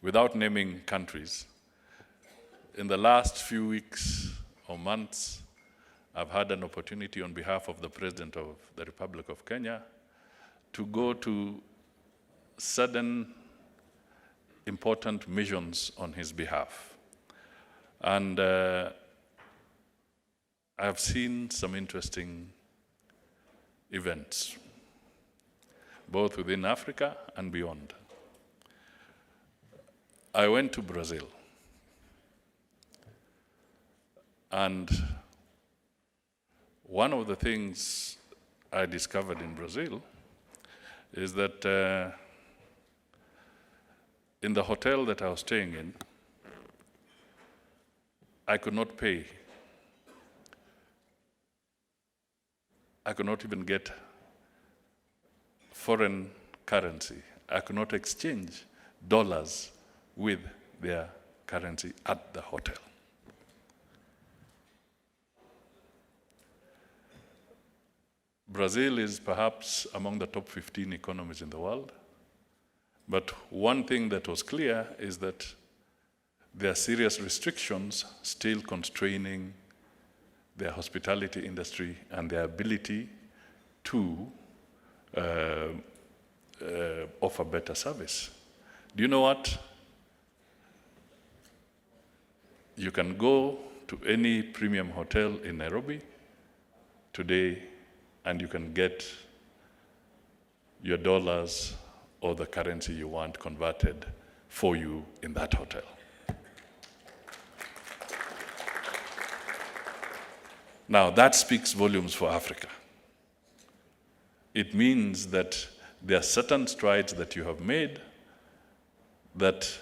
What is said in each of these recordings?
without naming countries, in the last few weeks or months, I've had an opportunity on behalf of the President of the Republic of Kenya to go to certain important missions on his behalf. And I've seen some interesting events, both within Africa and beyond. I went to Brazil, and one of the things I discovered in Brazil is that in the hotel that I was staying in, I could not pay. I could not even get foreign currency. I could not exchange dollars with their currency at the hotel. Brazil is perhaps among the top 15 economies in the world. But one thing that was clear is that there are serious restrictions still constraining their hospitality industry and their ability to offer better service. Do you know what? You can go to any premium hotel in Nairobi today and you can get your dollars or the currency you want converted for you in that hotel. Now, that speaks volumes for Africa. It means that there are certain strides that you have made that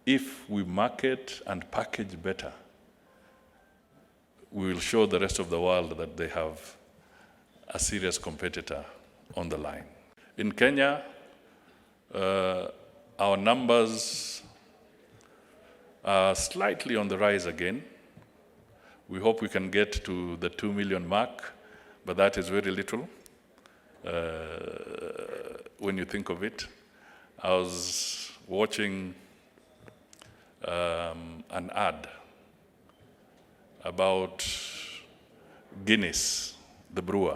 if we market and package better, we will show the rest of the world that they have a serious competitor on the line. In Kenya, our numbers are slightly on the rise again. We hope we can get to the 2 million mark, but that is very little when you think of it. I was watching an ad about Guinness, the brewer,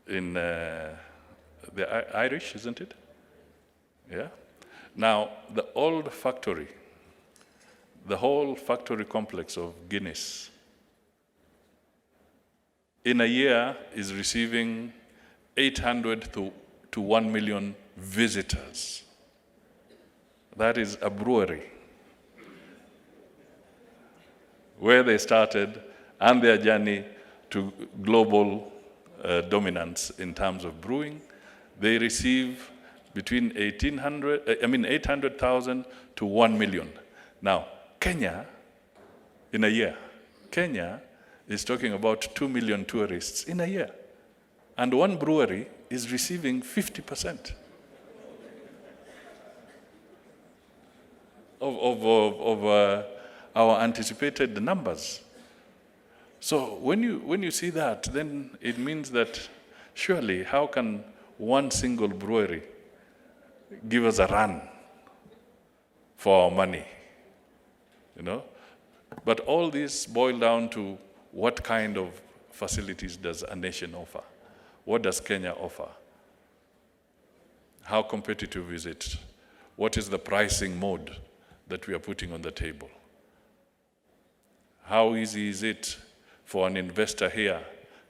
in the Irish, isn't it? Yeah. Now, the old factory, the whole factory complex of Guinness, in a year is receiving 800 to 1 million visitors. That is a brewery where they started and their journey to global dominance in terms of brewing. They receive between 800,000 to 1 million. Now, Kenya, in a year, Kenya is talking about 2 million tourists in a year. And one brewery is receiving 50% of our anticipated numbers. So when you see that, then it means that surely how can one single brewery give us a run for our money? You know? But all this boils down to what kind of facilities does a nation offer? What does Kenya offer? How competitive is it? What is the pricing mode that we are putting on the table? How easy is it for an investor here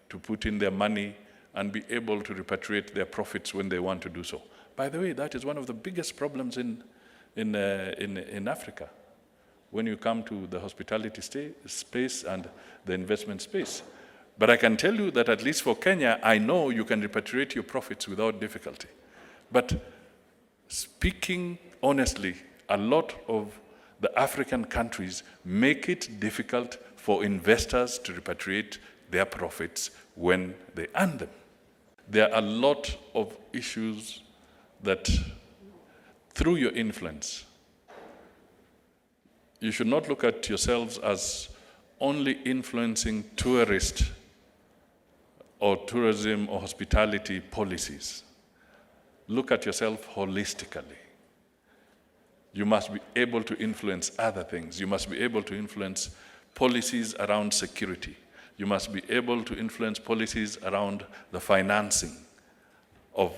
to put in their money and be able to repatriate their profits when they want to do so? By the way, that is one of the biggest problems in Africa when you come to the hospitality space and the investment space. But I can tell you that at least for Kenya, I know you can repatriate your profits without difficulty. But speaking honestly, a lot of the African countries make it difficult for investors to repatriate their profits when they earn them. There are a lot of issues that, through your influence, you should not look at yourselves as only influencing tourist or tourism or hospitality policies. Look at yourself holistically. You must be able to influence other things. You must be able to influence policies around security. You must be able to influence policies around the financing of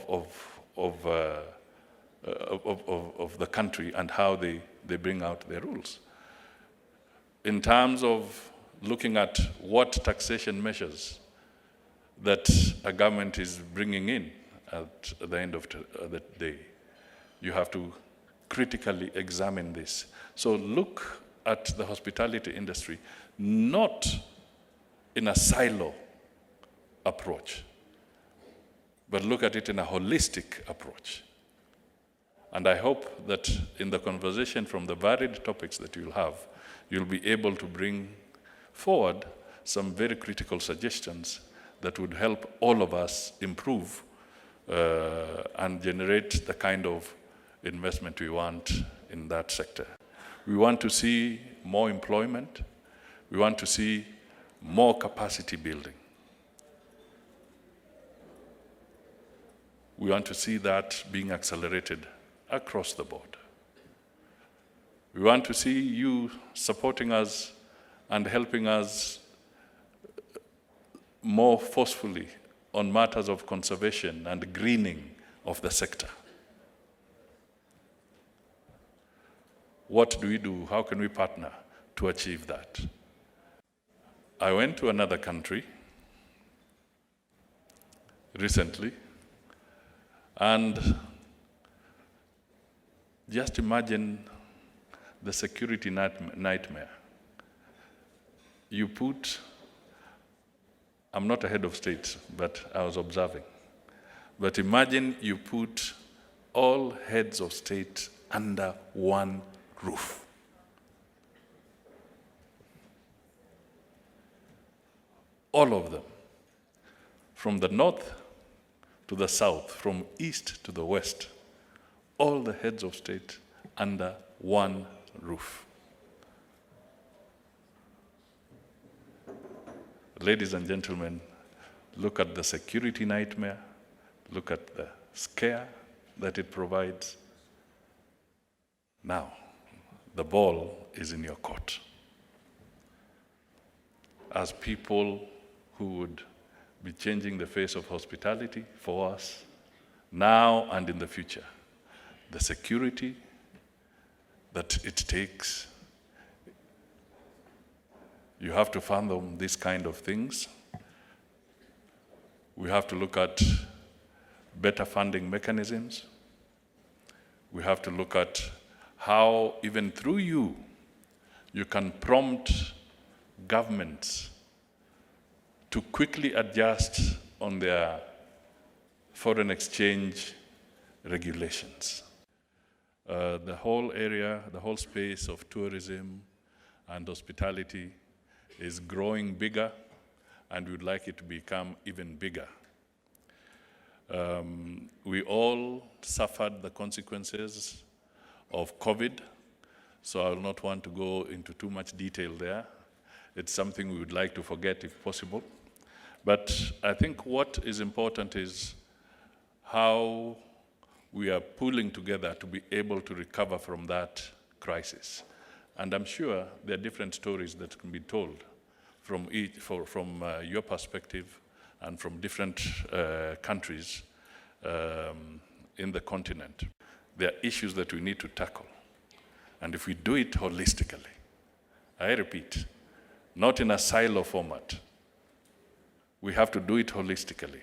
the country and how they bring out their rules. In terms of looking at what taxation measures that a government is bringing in at the end of the day, you have to critically examine this. So look at the hospitality industry not in a silo approach, but look at it in a holistic approach. And I hope that in the conversation from the varied topics that you'll have, you'll be able to bring forward some very critical suggestions that would help all of us improve and generate the kind of investment we want in that sector. We want to see more employment. We want to see more capacity building. We want to see that being accelerated across the board. We want to see you supporting us and helping us more forcefully on matters of conservation and greening of the sector. What do we do? How can we partner to achieve that? I went to another country recently, and just imagine the security nightmare. You put, I'm not a head of state, but I was observing. But imagine you put all heads of state under one roof. All of them, from the north to the south, from east to the west, all the heads of state under one roof. Ladies and gentlemen, look at the security nightmare, look at the scare that it provides. Now, the ball is in your court. As people who would be changing the face of hospitality for us, now and in the future, the security that it takes, you have to fathom these kind of things. We have to look at better funding mechanisms. We have to look at how, even through you can prompt governments to quickly adjust on their foreign exchange regulations. The whole area, the whole space of tourism and hospitality is growing bigger, and we'd like it to become even bigger. We all suffered the consequences of COVID, so I will not want to go into too much detail there. It's something we would like to forget if possible. But I think what is important is how we are pulling together to be able to recover from that crisis. And I'm sure there are different stories that can be told from your perspective and from different countries in the continent. There are issues that we need to tackle. And if we do it holistically, I repeat, not in a silo format, we have to do it holistically.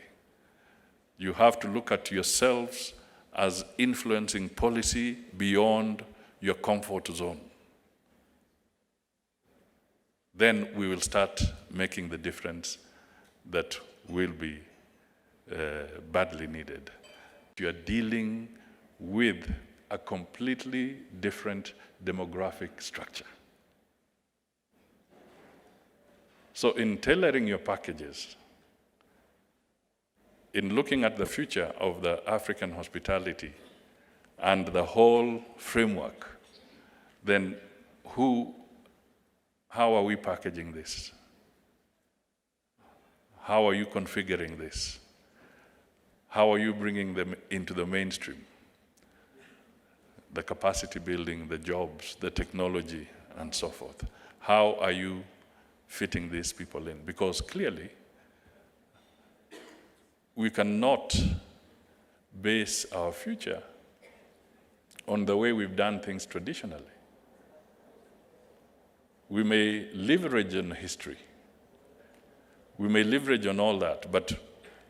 You have to look at yourselves as influencing policy beyond your comfort zone. Then we will start making the difference that will be badly needed. You are dealing with a completely different demographic structure. So in tailoring your packages, in looking at the future of the African hospitality and the whole framework, then how are we packaging this? How are you configuring this? How are you bringing them into the mainstream? the capacity building, the jobs, the technology, and so forth. How are you fitting these people in? Because clearly, we cannot base our future on the way we've done things traditionally. We may leverage on history. We may leverage on all that, but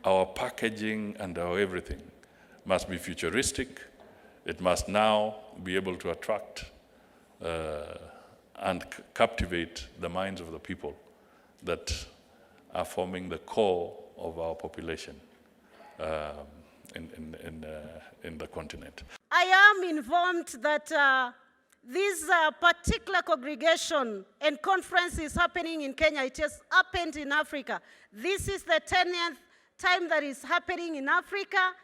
our packaging and our everything must be futuristic. It must now be able to attract and captivate the minds of the people that are forming the core of our population in the continent. I am informed that this particular congregation and conference is happening in Kenya. It has happened in Africa. This is the 10th time that is happening in Africa.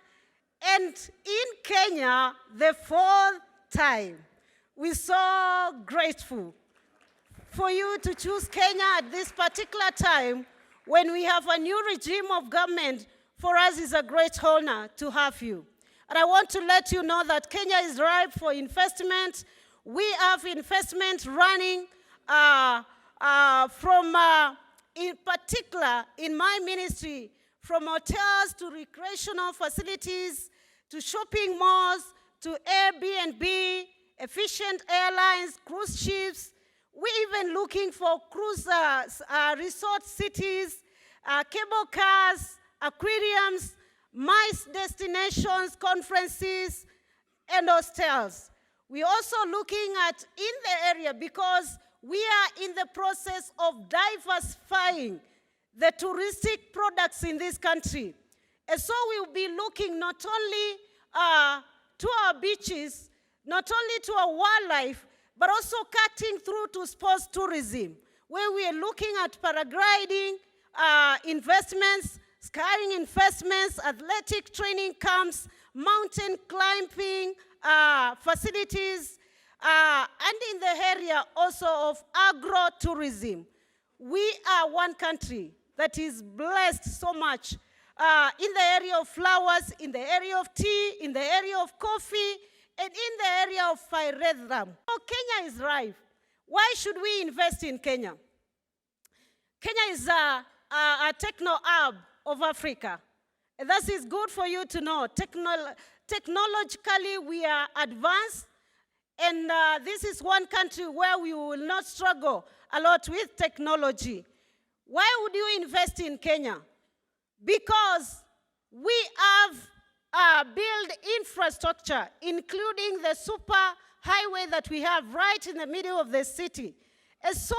And in Kenya, the 4th time. We're so grateful for you to choose Kenya at this particular time when we have a new regime of government. For us, it's a great honor to have you. And I want to let you know that Kenya is ripe for investment. We have investment running in particular, in my ministry, from hotels to recreational facilities, to shopping malls, to Airbnb, efficient airlines, cruise ships. We're even looking for cruise resort cities, cable cars, aquariums, MICE destinations, conferences, and hostels. We're also looking at in the area because we are in the process of diversifying the touristic products in this country. And so we'll be looking not only to our beaches, not only to our wildlife, but also cutting through to sports tourism, where we are looking at paragliding investments, skiing investments, athletic training camps, mountain climbing facilities, and in the area also of agro-tourism. We are one country that is blessed so much in the area of flowers, in the area of tea, in the area of coffee, and in the area of firearm. So Kenya is ripe. Why should we invest in Kenya? Kenya is a techno hub of Africa. And that is good for you to know. Technologically, we are advanced. And this is one country where we will not struggle a lot with technology. Why would you invest in Kenya? Because we have built infrastructure, including the super highway that we have right in the middle of the city. And so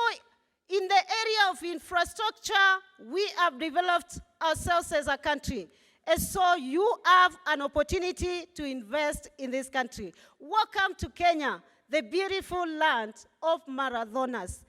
in the area of infrastructure, we have developed ourselves as a country. And so you have an opportunity to invest in this country. Welcome to Kenya, the beautiful land of Maradhonas.